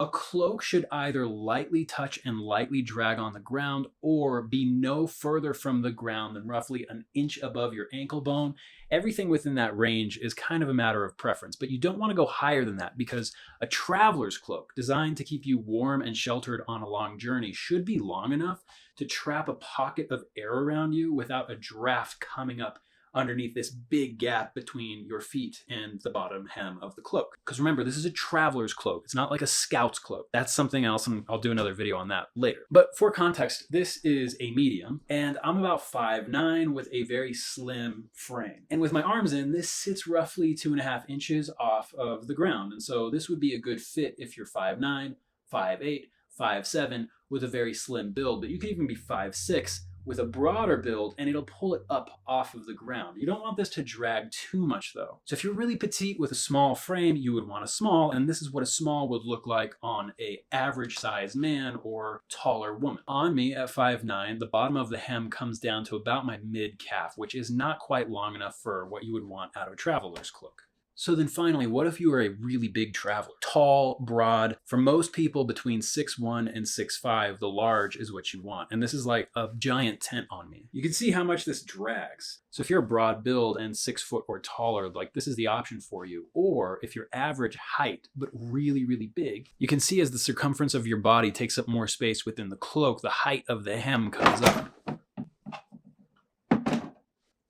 A cloak should either lightly touch and lightly drag on the ground or be no further from the ground than roughly an inch above your ankle bone. Everything within that range is kind of a matter of preference, but you don't want to go higher than that because a traveler's cloak designed to keep you warm and sheltered on a long journey should be long enough to trap a pocket of air around you without a draft coming up underneath this big gap between your feet and the bottom hem of the cloak. Because remember, this is a traveler's cloak. It's not like a scout's cloak. That's something else, and I'll do another video on that later. But for context, this is a medium, and I'm about 5'9" with a very slim frame. And with my arms in, this sits roughly 2.5 inches off of the ground. And so this would be a good fit if you're 5'9", 5'8", 5'7", with a very slim build, but you could even be 5'6", with a broader build and it'll pull it up off of the ground. You don't want this to drag too much though. So if you're really petite with a small frame, you would want a small, and this is what a small would look like on a average sized man or taller woman. On me at 5'9", the bottom of the hem comes down to about my mid calf, which is not quite long enough for what you would want out of a traveler's cloak. So then finally, what if you are a really big traveler? Tall, broad. For most people between 6'1" and 6'5", the large is what you want. And this is like a giant tent on me. You can see how much this drags. So if you're a broad build and 6 foot or taller, like this is the option for you. Or if you're average height, but really, really big, you can see as the circumference of your body takes up more space within the cloak, the height of the hem comes up.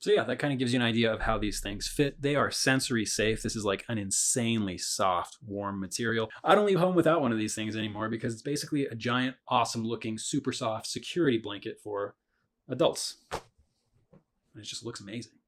So yeah, that kind of gives you an idea of how these things fit. They are sensory safe. This is like an insanely soft, warm material. I don't leave home without one of these things anymore because it's basically a giant, awesome looking, super soft security blanket for adults. And it just looks amazing.